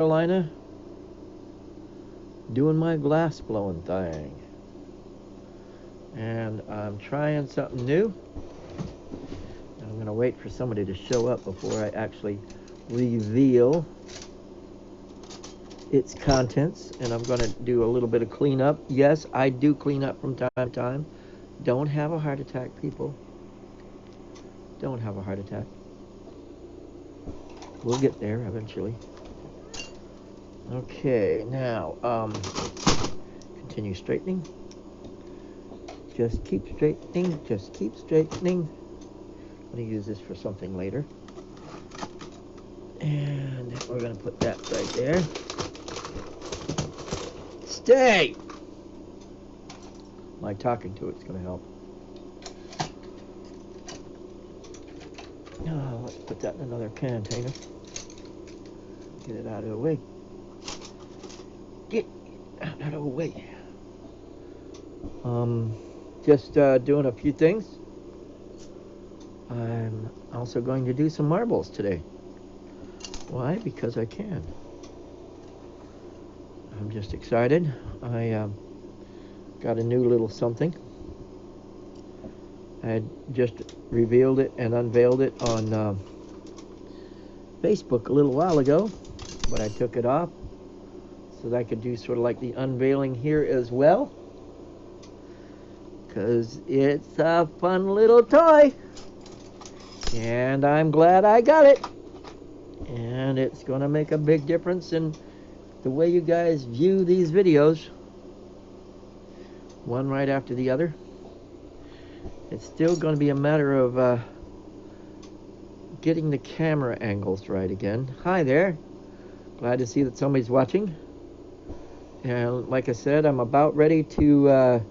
Carolina, doing my glass blowing thing. And I'm trying something new. I'm going to wait for somebody to show up before I actually reveal its contents. And I'm going to do a little bit of cleanup. Yes, I do clean up from time to time. Don't have a heart attack, people. Don't have a heart attack. We'll get there eventually. Okay, now, continue straightening. Just keep straightening, just keep straightening. I'm going to use this for something later. And we're going to put that right there. Stay! My talking to it's going to help. Oh, let's put that in another container. Get it out of the way. Get out of the way. Just doing a few things. I'm also going to do some marbles today. Why? Because I can. I'm just excited. I got a new little something. I had just revealed it and unveiled it on Facebook a little while ago, but I took it off so that I could do sort of like the unveiling here as well, because it's a fun little toy, and I'm glad I got it, and it's going to make a big difference in the way you guys view these videos, one right after the other. It's still going to be a matter of getting the camera angles right again. Hi there. Glad to see that somebody's watching. And like I said, I'm about ready to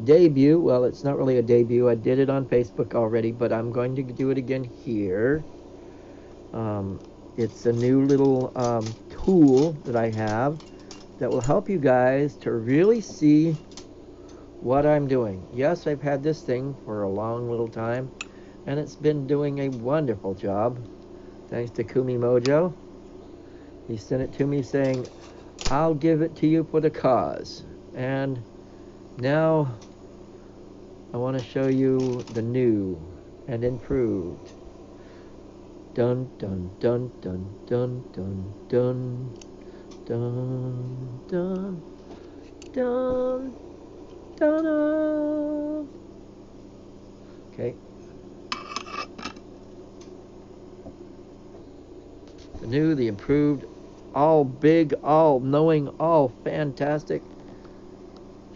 debut. Well, it's not really a debut. I did it on Facebook already, but I'm going to do it again here. It's a new little tool that I have that will help you guys to really see what I'm doing. Yes, I've had this thing for a long little time, and it's been doing a wonderful job. Thanks to Kumi Mojo. He sent it to me saying, I'll give it to you for the cause. And now I want to show you the new and improved. Dun dun dun dun dun dun dun dun dun dun dun dun. Okay. The new, the improved, all big, all knowing, all fantastic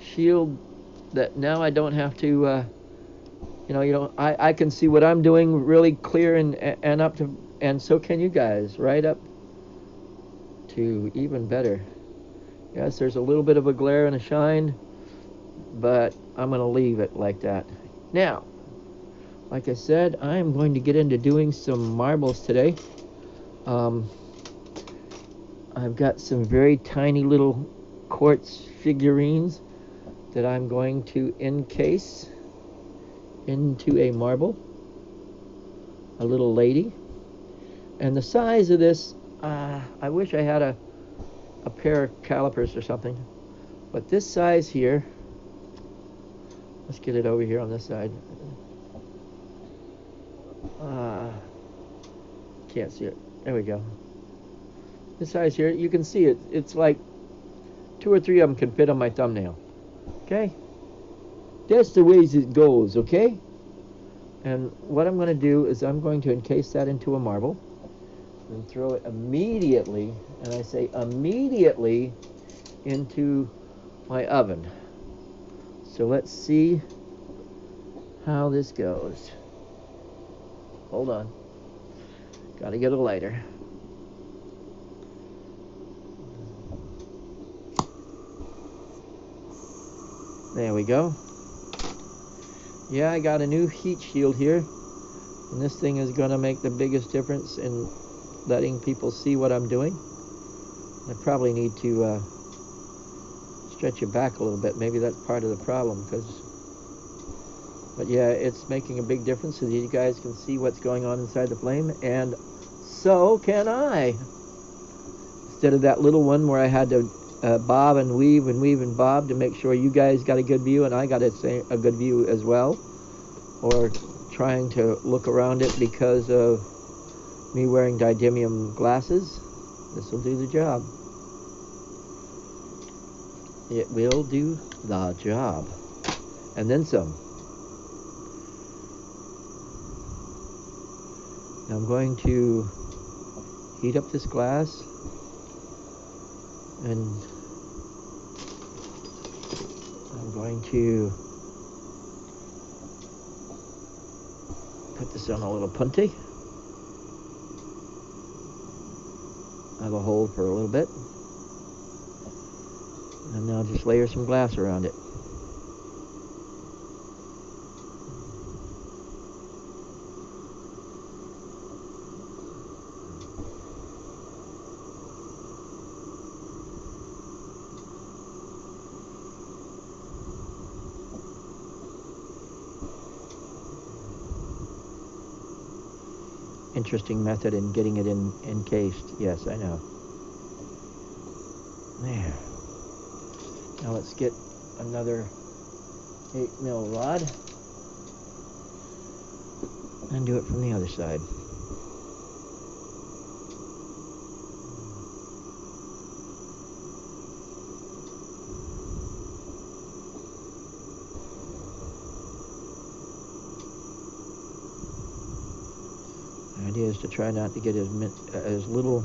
shield that now I don't have to I can see what I'm doing really clear and up to, and so can you guys, right up to even better. Yes, there's a little bit of a glare and a shine, but I'm going to leave it like that. Now, like I said, I'm going to get into doing some marbles today. I've got some very tiny little quartz figurines that I'm going to encase into a marble, a little lady. And the size of this, I wish I had a pair of calipers or something, but this size here, let's get it over here on this side. Can't see it. There we go. This size here, you can see it. It's like 2 or 3 of them can fit on my thumbnail. Okay? That's the ways it goes, okay? And what I'm going to do is I'm going to encase that into a marble and throw it immediately, and I say immediately, into my oven. So let's see how this goes. Hold on. Got to get a lighter. There we go. Yeah, I got a new heat shield here, and this thing is going to make the biggest difference in letting people see what I'm doing. I probably need to stretch it back a little bit. Maybe that's part of the problem, but yeah, it's making a big difference so that you guys can see what's going on inside the flame, and so can I. instead of that little one where I had to bob and weave and weave and bob to make sure you guys got a good view and I got a good view as well, or trying to look around it because of me wearing didymium glasses. This will do the job. It will do the job. And then some. Now I'm going to heat up this glass and I'm going to put this on a little punty. That'll hold for a little bit. And now just layer some glass around it. Interesting method in getting it encased. Yes, I know. There. Now let's get another 8mm rod and do it from the other side. The idea is to try not to get as little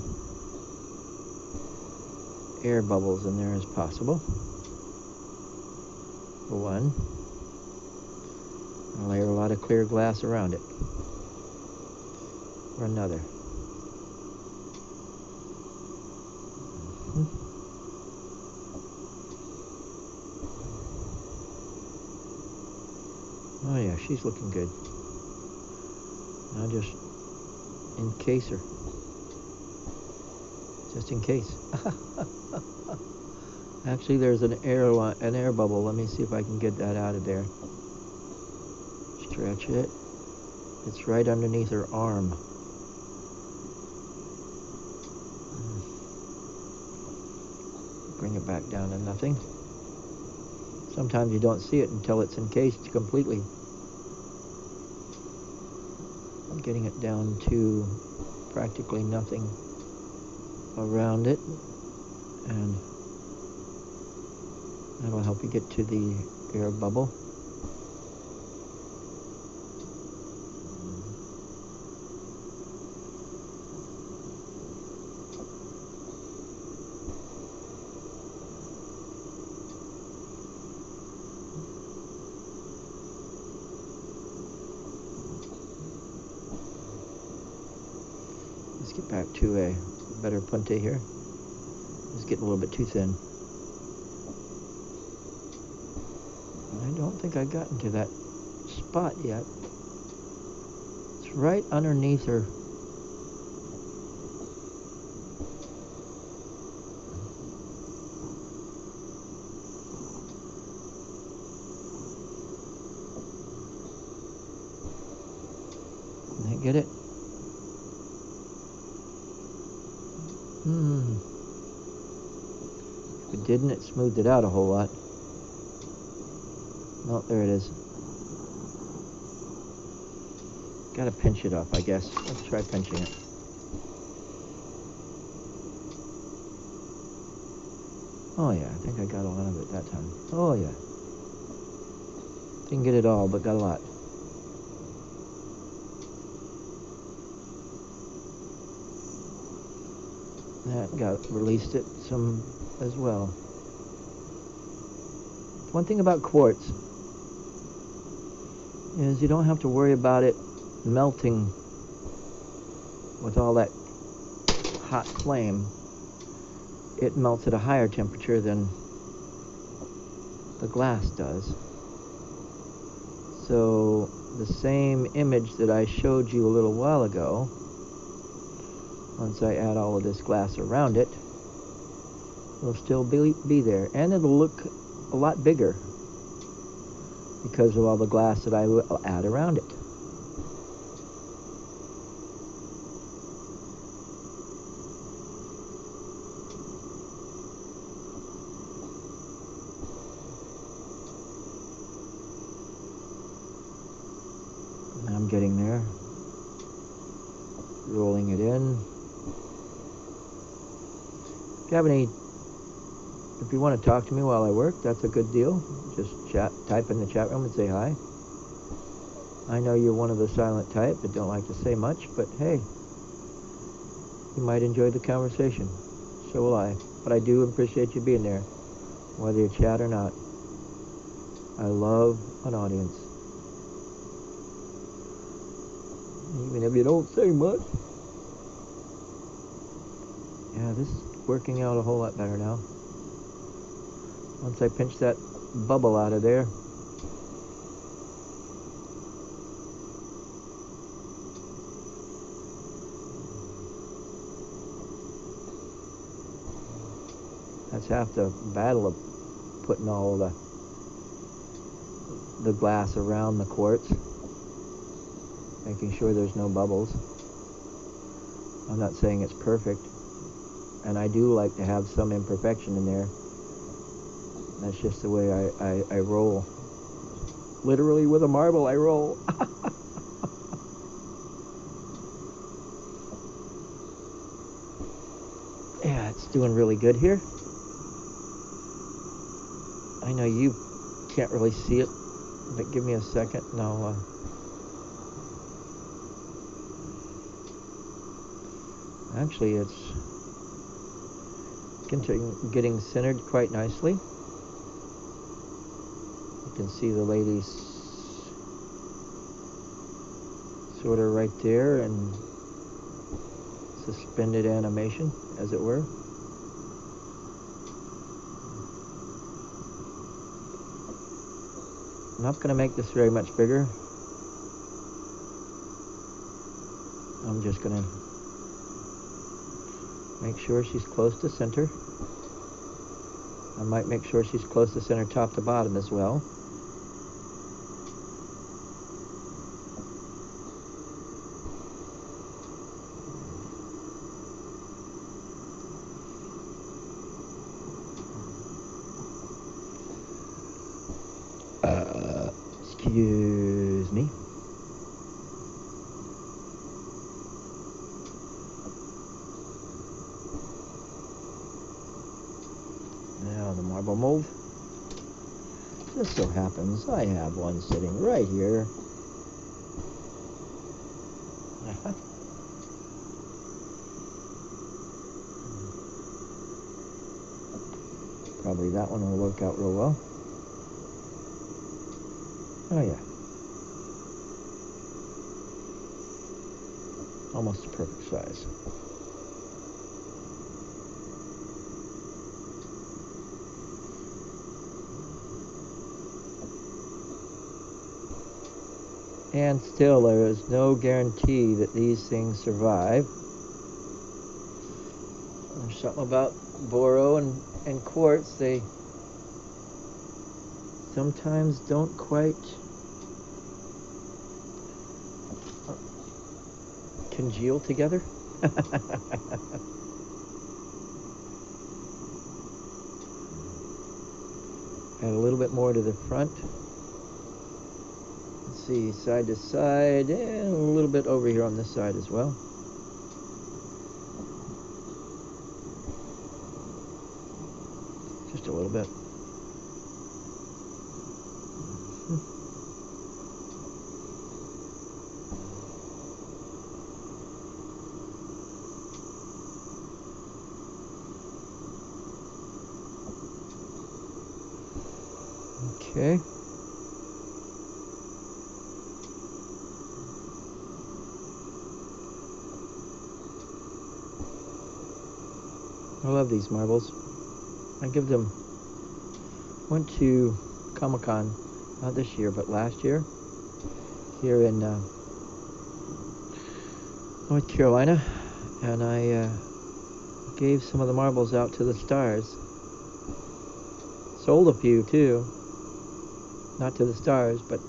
air bubbles in there as possible. For one, I'll layer a lot of clear glass around it. For another. Oh yeah, she's looking good. Now just encase her. Just in case. Actually, there's an air bubble. Let me see if I can get that out of there. Stretch it. It's right underneath her arm. Bring it back down to nothing. Sometimes you don't see it until it's encased completely. I'm getting it down to practically nothing around it, and that'll help you get to the air bubble. Let's get back to a better punte here. It's getting a little bit too thin. I don't think I got into that spot yet. It's right underneath her. Can I get it? If it didn't, it smoothed it out a whole lot. Oh, there it is. Gotta pinch it up, I guess. Let's try pinching it. Oh yeah, I think I got a lot of it that time. Oh yeah. Didn't get it all, but got a lot. That released it some as well. One thing about quartz is you don't have to worry about it melting with all that hot flame. It melts at a higher temperature than the glass does. So the same image that I showed you a little while ago, once I add all of this glass around it, will still be there, and it'll look a lot bigger because of all the glass that I will add around it. If you have any, if you want to talk to me while I work, that's a good deal. Just type in the chat room and say hi. I know you're one of the silent type that don't like to say much, but hey, you might enjoy the conversation. So will I. But I do appreciate you being there, whether you chat or not. I love an audience. Even if you don't say much. Yeah, this is working out a whole lot better now. Once I pinch that bubble out of there. That's half the battle of putting all the glass around the quartz, making sure there's no bubbles. I'm not saying it's perfect, and I do like to have some imperfection in there. That's just the way I roll. Literally with a marble, I roll. Yeah, it's doing really good here. I know you can't really see it, but give me a second and I'll actually it's getting centered quite nicely. You can see the ladies sort of right there in suspended animation, as it were. I'm not going to make this very much bigger. I'm just going to make sure she's close to center. I might make sure she's close to center top to bottom as well. Excuse me. Now the marble mold. Just so happens I have one sitting right here. Probably that one will work out real well. Oh yeah. Almost a perfect size. And still, there is no guarantee that these things survive. There's something about boro and quartz, they sometimes don't quite congeal together. Add a little bit more to the front. Let's see, side to side, and a little bit over here on this side as well. Just a little bit. Okay. I love these marbles. I give them, went to Comic-Con, not this year, but last year, here in North Carolina, and I gave some of the marbles out to the stars. Sold a few too, not to the stars, but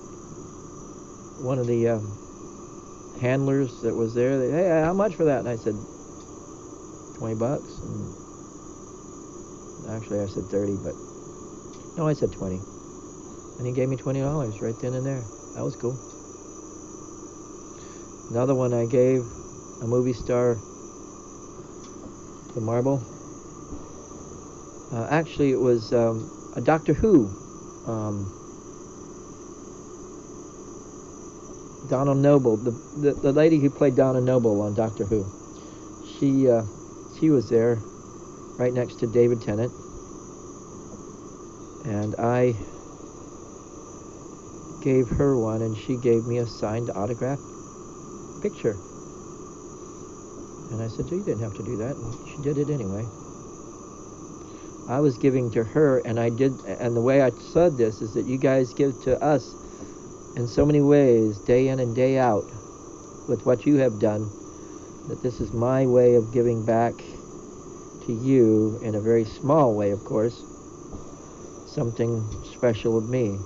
one of the handlers that was there, they, hey, how much for that? And I said, $20, and actually I said 30, but no, I said 20, and he gave me $20 right then and there. That was cool. Another one, I gave a movie star the marble, Actually, it was a Doctor Who. Um, Donna Noble, the lady who played Donna Noble on Doctor Who. She was there, right next to David Tennant, and I gave her one, and she gave me a signed autograph picture. And I said, you didn't have to do that, and she did it anyway. I was giving to her, and the way I said this is that you guys give to us in so many ways, day in and day out, with what you have done, that this is my way of giving back to you, in a very small way, of course, something special of me.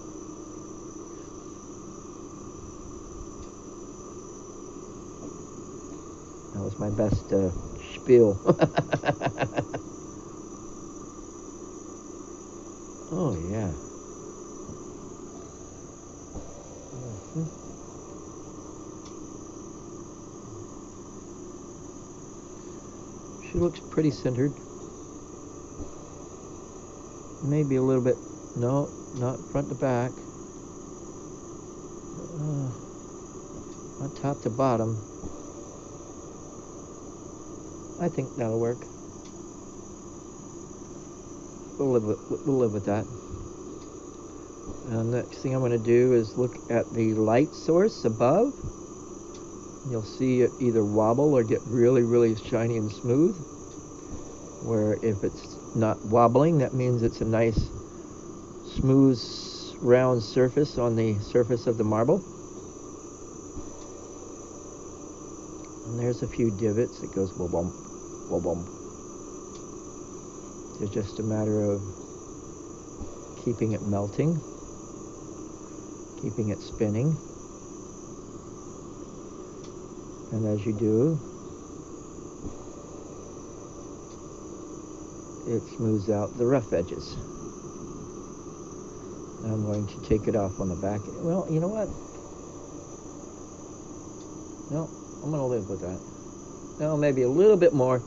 That was my best spiel. Oh, yeah. Mm-hmm. She looks pretty centered. Maybe a little bit. No, not front to back. Not top to bottom. I think that'll work. We'll live with that. And the next thing I'm going to do is look at the light source above. You'll see it either wobble or get really, really shiny and smooth. Where if it's not wobbling, that means it's a nice, smooth, round surface on the surface of the marble. And there's a few divots. It goes wobble, wobble. It's just a matter of keeping it melting, keeping it spinning. And as you do, it smooths out the rough edges. I'm going to take it off on the back. Well, you know what? No, I'm going to live with that. No, maybe a little bit more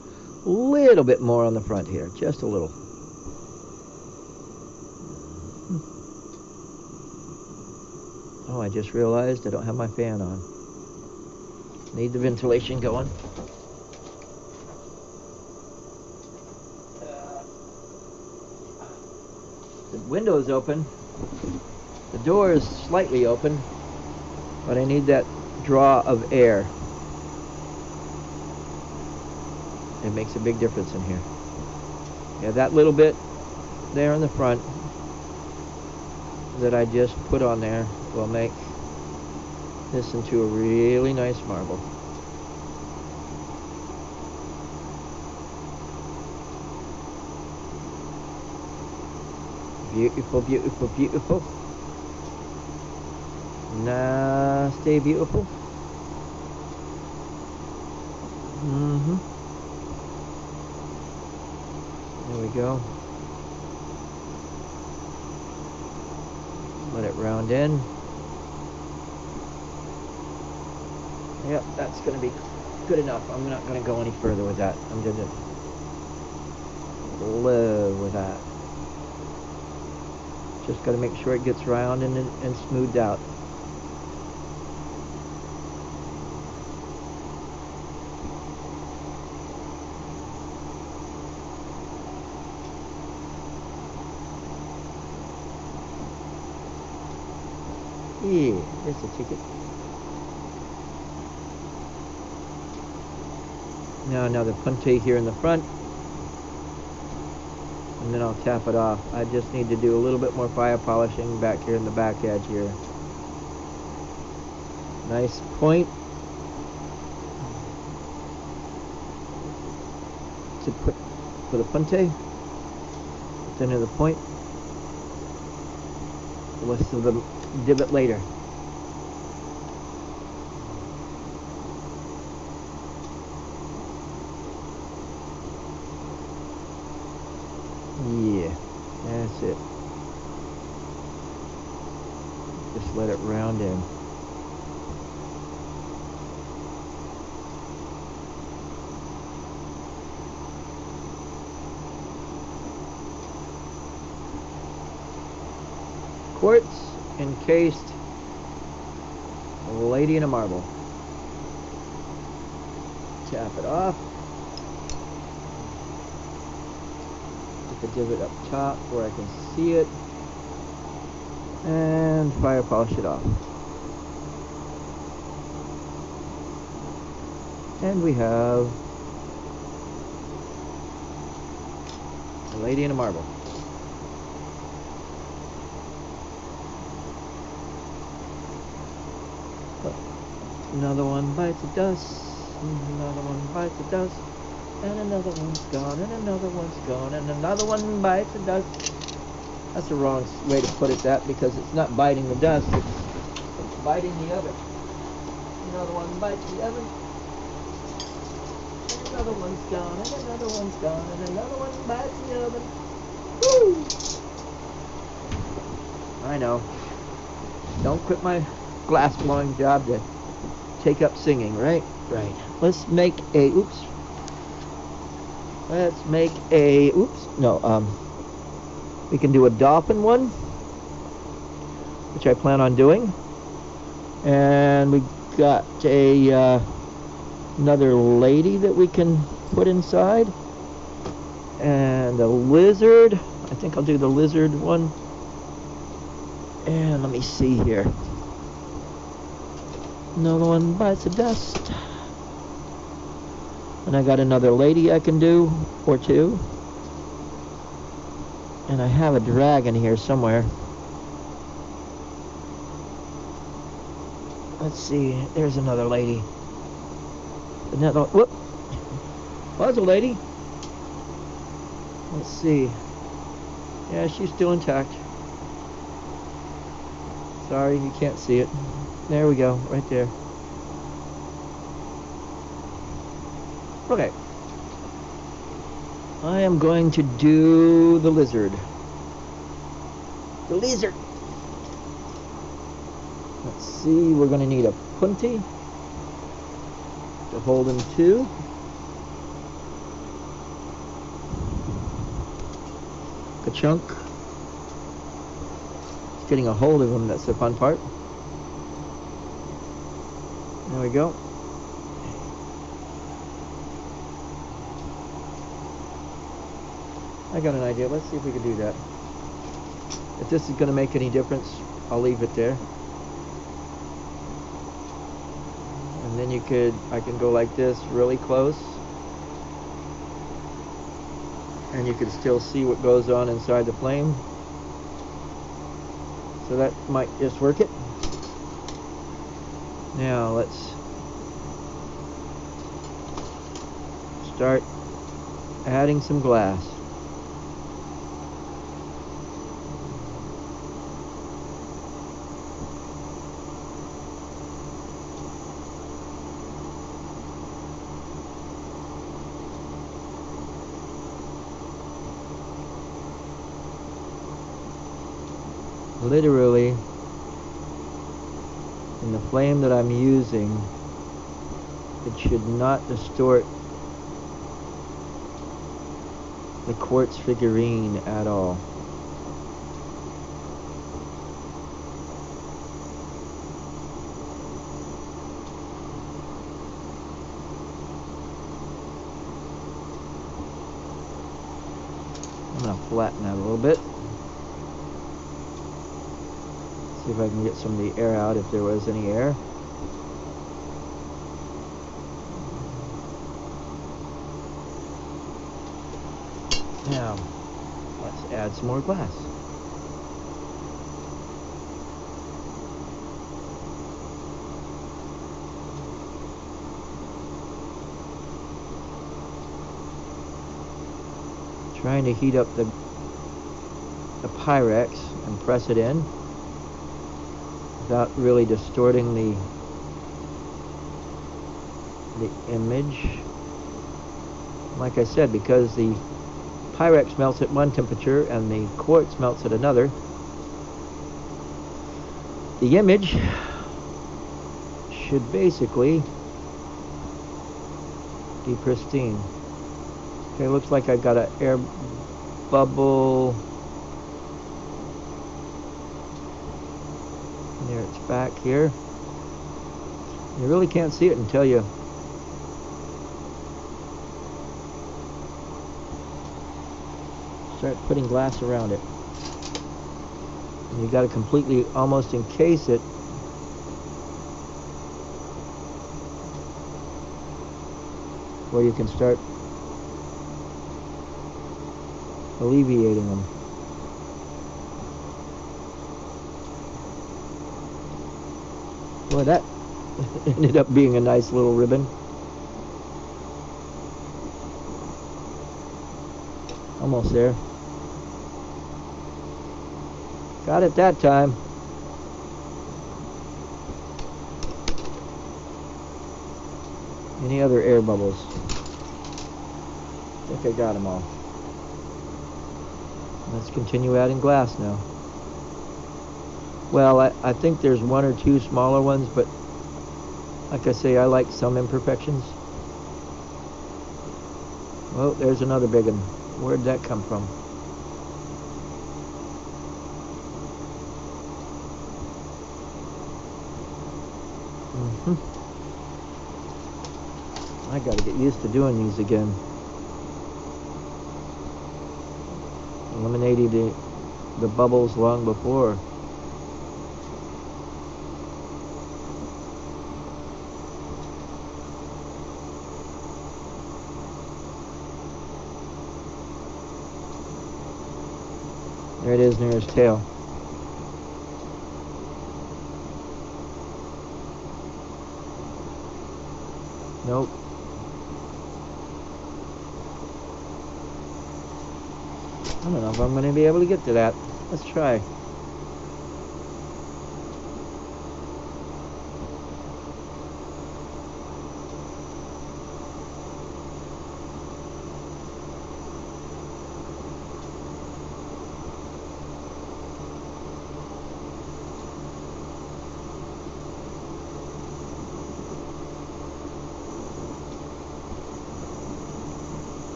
on the front here, just a little. Oh, I just realized I don't have my fan on. Need the ventilation going. The window is open. The door is slightly open, but I need that draw of air. It makes a big difference in here. Yeah, that little bit there in the front that I just put on there will make this into a really nice marble. Beautiful, beautiful, beautiful. Now, stay beautiful. There we go. Let it round in. Yep, that's going to be good enough. I'm not going to go any further with that. I'm going to live with that. Just got to make sure it gets round and smoothed out. Yeah, there's a ticket. Now another punte here in the front. And then I'll tap it off. I just need to do a little bit more fire polishing back here in the back edge here. Nice point. To put for the punte. Center the point. The rest of the divot later. Yeah, that's it. Just let it round in. quartz encased lady in a marble. Tap it off. Put the divot up top where I can see it. And fire polish it off. And we have a lady in a marble. Another one bites the dust. Another one bites the dust. And another one's gone. And another one's gone. And another one bites the dust. That's the wrong way to put it, that, because it's not biting the dust. It's biting the oven. Another one bites the oven. And another one's gone. And another one's gone. And another one bites the oven. Woo! I know. Don't quit my glass blowing job to take up singing, right? Right. Let's make a, oops. Let's make a, oops, no, we can do a dolphin one, which I plan on doing. And we got a, another lady that we can put inside. And a lizard. I think I'll do the lizard one. And let me see here. Another one bites the dust. And I got another lady I can do, or two. And I have a dragon here somewhere. Let's see, there's another lady. Another, whoop. Well, there's a lady. Let's see. Yeah, she's still intact. Sorry, you can't see it. There we go, right there. Okay. I am going to do the lizard. The lizard! Let's see, we're going to need a punty to hold him to. A chunk. Getting a hold of him, that's the fun part. There we go. I got an idea. Let's see if we can do that. If this is going to make any difference, I'll leave it there. And then I can go like this, really close. And you can still see what goes on inside the flame. So that might just work it. Now let's start adding some glass. Literally, in the flame that I'm using, it should not distort the quartz figurine at all. I'm going to flatten that a little bit. See if I can get some of the air out, if there was any air. Now, let's add some more glass. Trying to heat up the Pyrex and press it in without really distorting the image. Like I said, because the Pyrex melts at one temperature and the quartz melts at another, the image should basically be pristine. Okay, looks like I've got an air bubble There, it's back here. You really can't see it until you start putting glass around it. And you got to completely almost encase it. Where you can start alleviating them. Boy, that ended up being a nice little ribbon. Almost there. Got it that time. Any other air bubbles? I think I got them all. Let's continue adding glass now. Well, I think there's one or two smaller ones, but like I say, I like some imperfections. Oh, there's another big one. Where'd that come from? I gotta get used to doing these again. Eliminating the bubbles long before. There it is near his tail. Nope. I don't know if I'm going to be able to get to that. Let's try.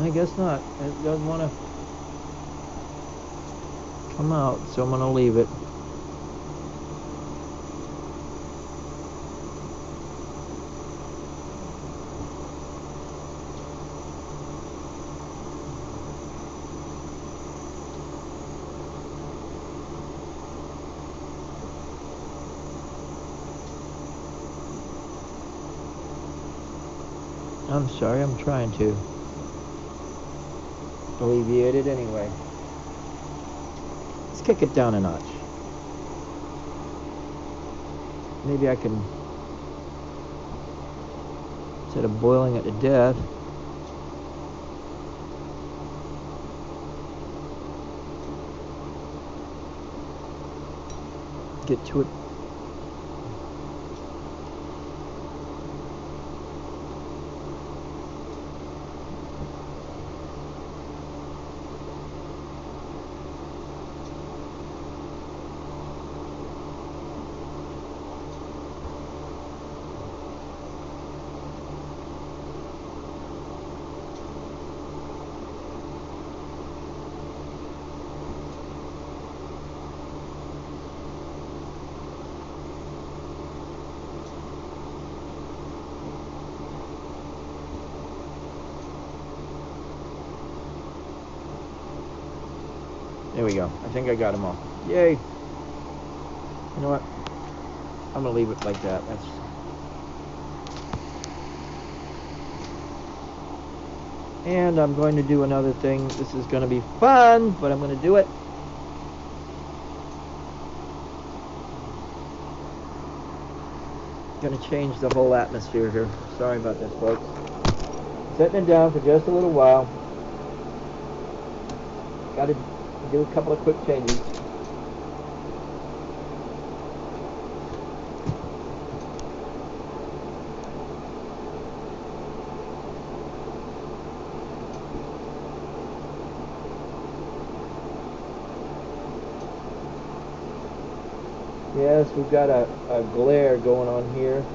I guess not. It doesn't want to come out, so I'm going to leave it. I'm sorry, I'm trying to alleviate it anyway. Let's kick it down a notch. Maybe I can, instead of boiling it to death, get to it. There we go. I think I got them all. Yay! You know what? I'm gonna leave it like that. That's. And I'm going to do another thing. This is going to be fun, but I'm going to do it. Going to change the whole atmosphere here. Sorry about this, folks. Setting it down for just a little while. Got to do a couple of quick changes. Yes, we've got a glare going on here.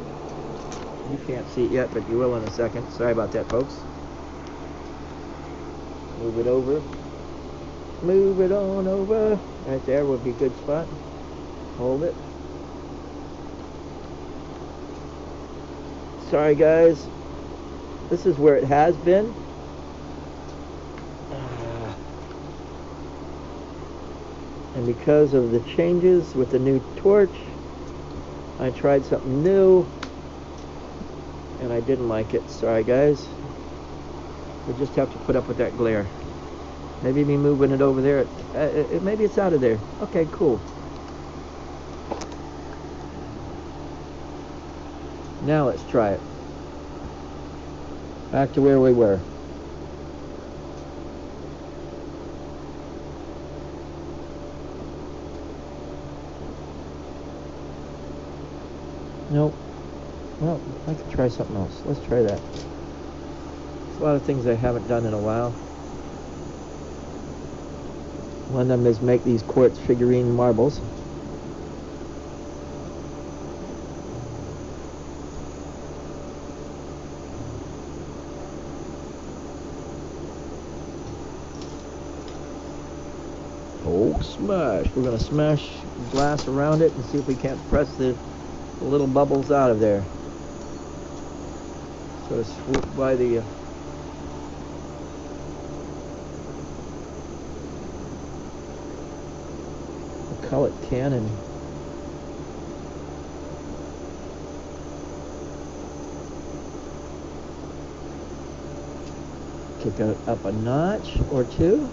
You can't see it yet, but you will in a second. Sorry about that, folks. Move it over. Move it on over. Right there would be a good spot. Hold it. Sorry, guys. This is where it has been. And because of the changes with the new torch, I tried something new and I didn't like it. Sorry, guys. We just have to put up with that glare. Maybe me moving it over there, maybe it's out of there. Okay, cool. Now let's try it. Back to where we were. Nope. Well, I could try something else. Let's try that. There's a lot of things I haven't done in a while. One of them is make these quartz figurine marbles. Oh, smash. We're going to smash glass around it and see if we can't press the little bubbles out of there. So swoop by the cullet cannon. Kick it up a notch or two.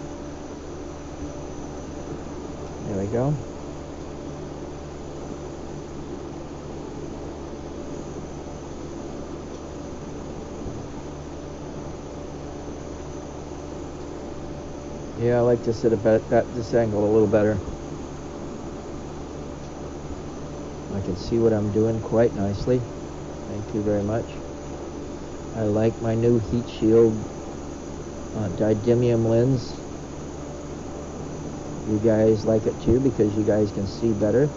There we go. Yeah, I like to sit at this angle a little better. I can see what I'm doing quite nicely. Thank you very much. I like my new heat shield didymium lens. You guys like it too because you guys can see better.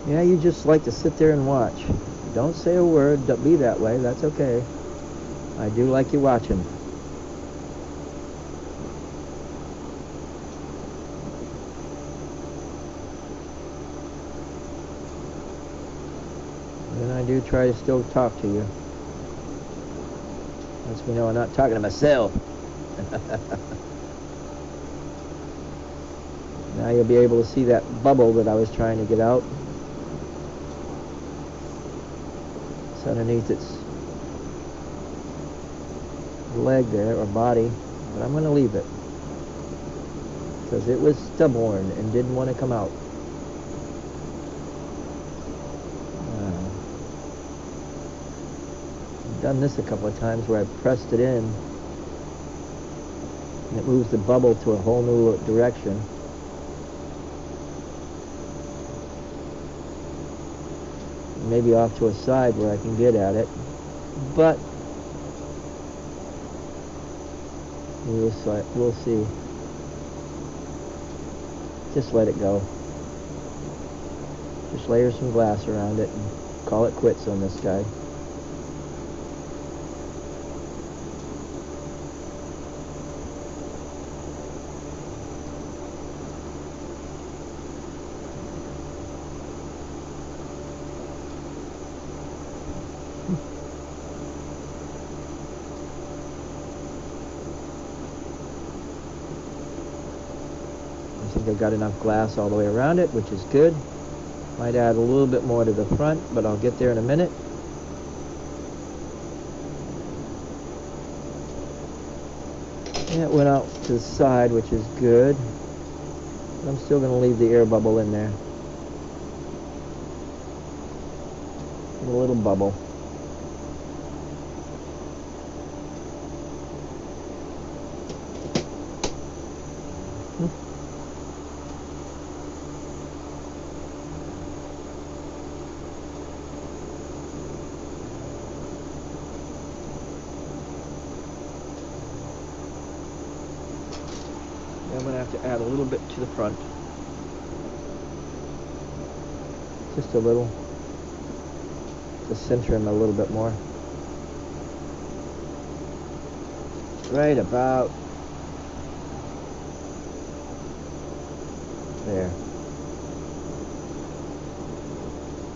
Yeah, you just like to sit there and watch. Don't say a word. Don't be that way. That's okay. I do like you watching. And I do try to still talk to you. Once we know I'm not talking to myself. Now you'll be able to see that bubble that I was trying to get out. It's underneath its leg there, or body, but I'm going to leave it because it was stubborn and didn't want to come out. I've done this a couple of times where I pressed it in and it moves the bubble to a whole new direction. Maybe off to a side where I can get at it, but we'll see. Just let it go. Just layer some glass around it and call it quits on this guy. I think I've got enough glass all the way around it, which is good. Might add a little bit more to the front, but I'll get there in a minute. And it went out to the side, which is good. But I'm still going to leave the air bubble in there. A little bubble. I'm going to have to add a little bit to the front. Just a little. To center him a little bit more. Right about there.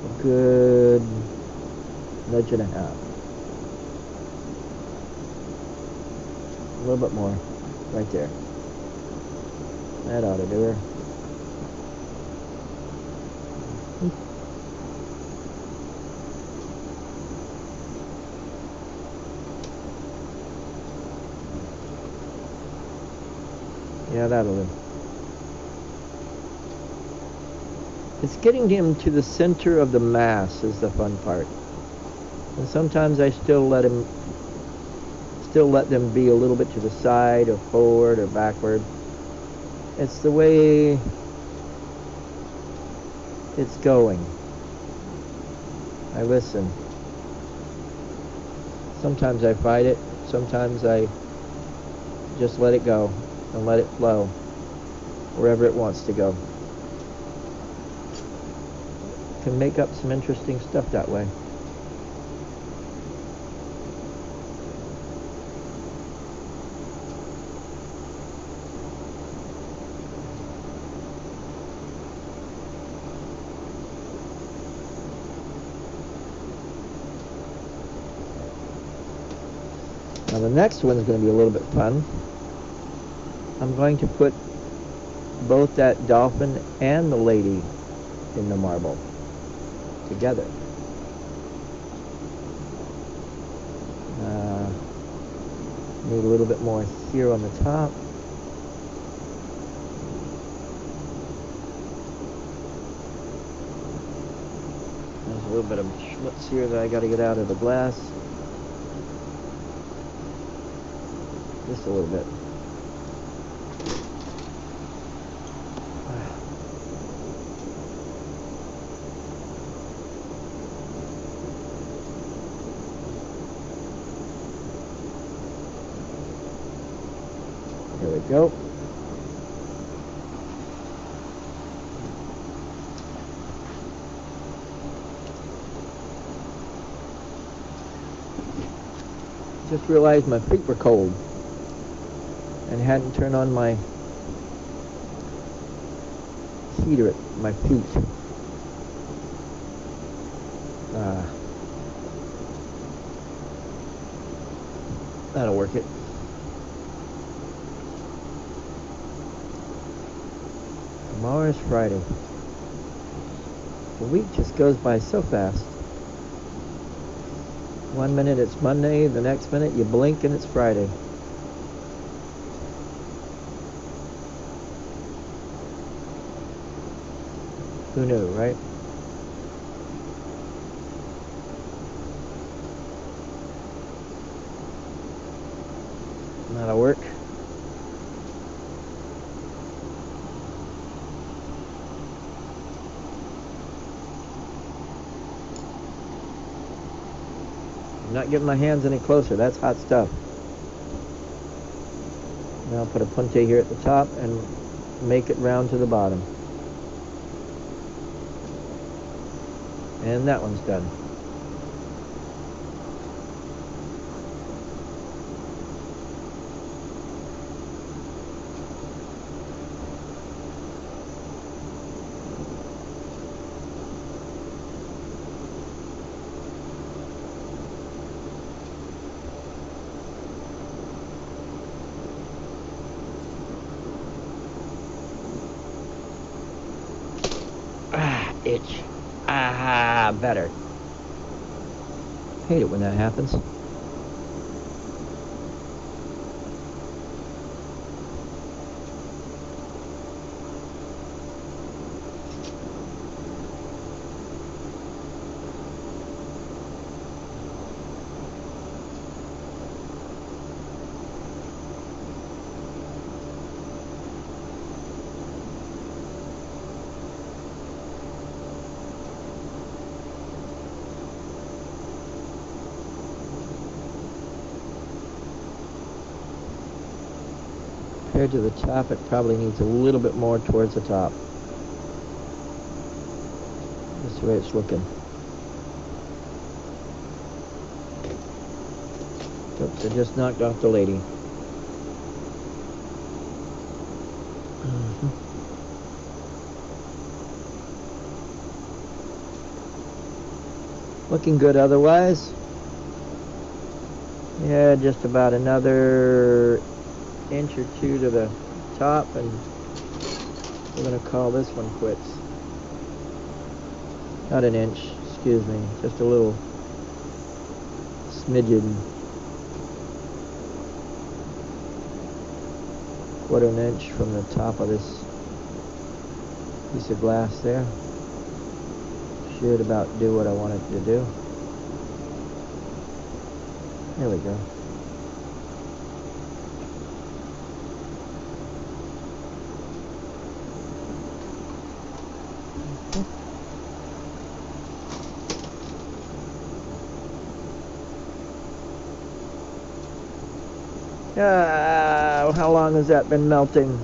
A good nudge and a half. A little bit more. Right there. That ought to do her. Yeah, that'll do. It's getting him to the center of the mass is the fun part. And sometimes I still let them be a little bit to the side or forward or backward. It's the way it's going. I listen. Sometimes I fight it. Sometimes I just let it go and let it flow wherever it wants to go. Can make up some interesting stuff that way. Now the next one is going to be a little bit fun. I'm going to put both that dolphin and the lady in the marble together. Need a little bit more here on the top. There's a little bit of schmutz here that I got to get out of the glass. Just a little bit. There we go. Just realized my feet were cold and hadn't turned on my heater at my feet. That'll work it. Tomorrow is Friday. The week just goes by so fast. One minute it's Monday, the next minute you blink and it's Friday. Who knew, right? That'll work. I'm not getting my hands any closer. That's hot stuff. Now I'll put a punte here at the top and make it round to the bottom. And that one's done. Itch. Ah, better. Hate it when that happens. Compared to the top, it probably needs a little bit more towards the top. That's the way it's looking. Oops, I just knocked off the lady. Looking good otherwise. Yeah, just about another inch or two to the top, and we're going to call this one quits. Not an inch, excuse me, just a little smidgen. Quarter an inch from the top of this piece of glass there. Should about do what I want it to do. There we go. How long has that been melting?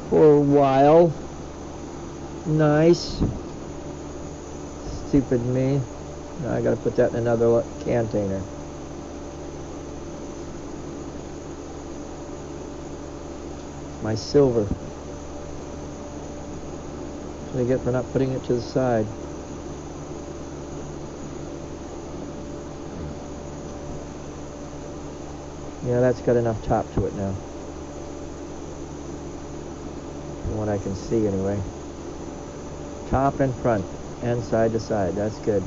For a while. Nice. Stupid me. Now I gotta put that in another container. My silver. What do I get for not putting it to the side? Yeah, that's got enough top to it now. From what I can see anyway. Top and front and side to side. That's good.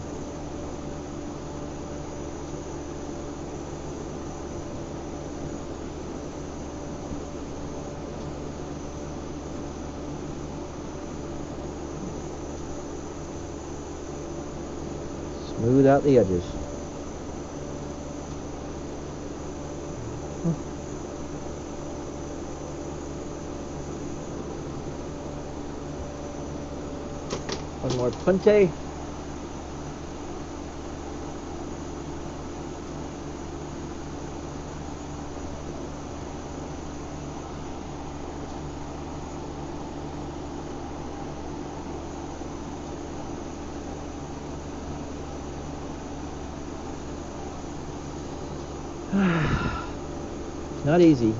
Smooth out the edges. One more punte. Not easy.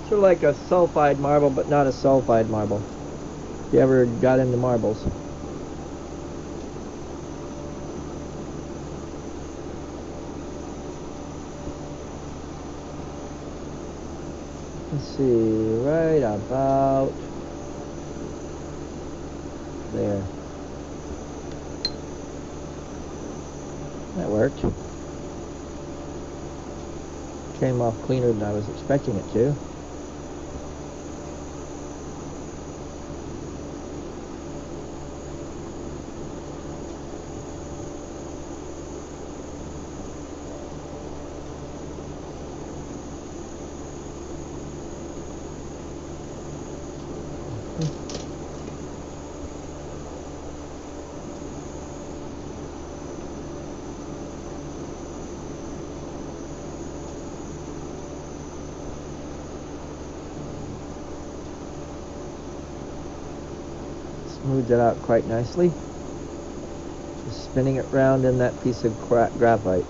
Sort of like a sulfide marble, but not a sulfide marble. If you ever got into marbles. Let's see, right about there. That worked. Came off cleaner than I was expecting it to. Smoothed it out quite nicely. Just spinning it round in that piece of graphite.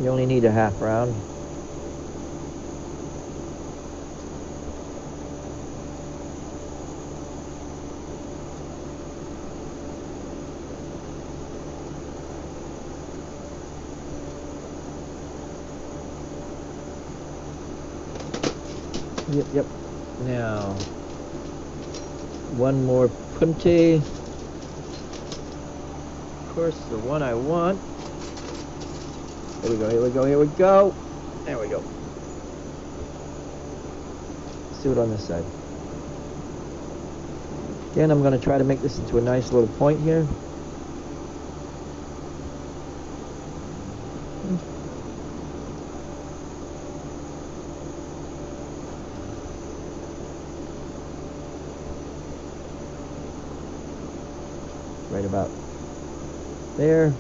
You only need a half round. Yep. Now, one more punte. Of course, the one I want. Here we go. There we go. Let's do it on this side. Again, I'm going to try to make this into a nice little point here. Right about there.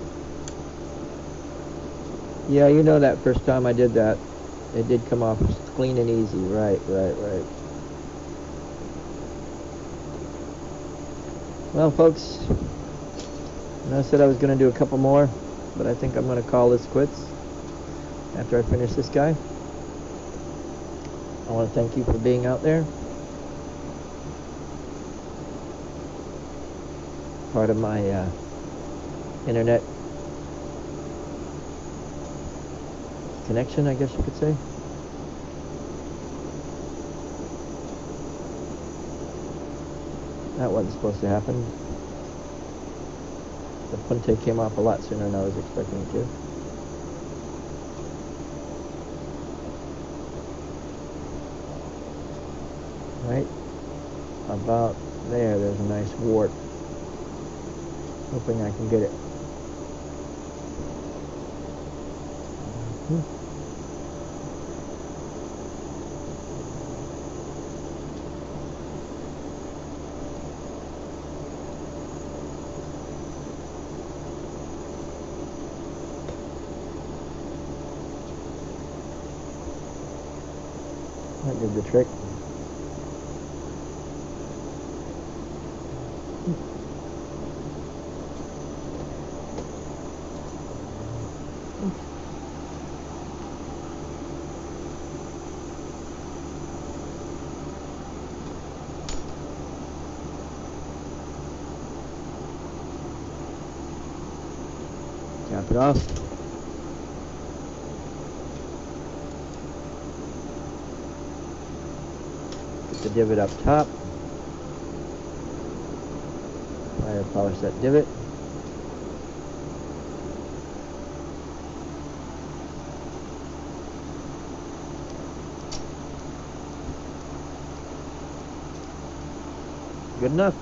Yeah, you know that first time I did that, it did come off clean and easy. Right. Well, folks, I said I was going to do a couple more, but I think I'm going to call this quits after I finish this guy. I want to thank you for being out there. Part of my internet connection, I guess you could say. That wasn't supposed to happen. The punte came off a lot sooner than I was expecting it to. Right about there's a nice wart. Hoping I can get it. That did the trick. Cap it off. Put the divot up top. Fire polish that divot. Good enough.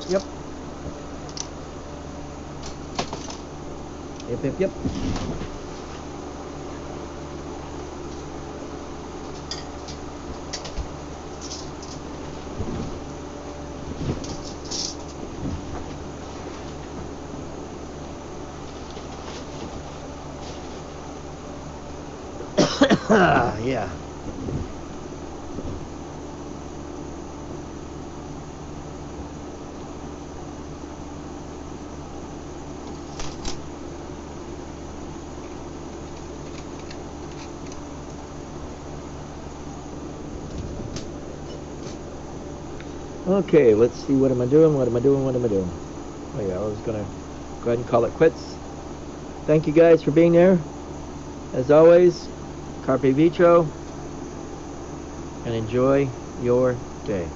Yep. Yeah. Okay, let's see, what am I doing? Oh yeah, I was gonna go ahead and call it quits. Thank you guys for being there. As always, carpe vitro, and enjoy your day.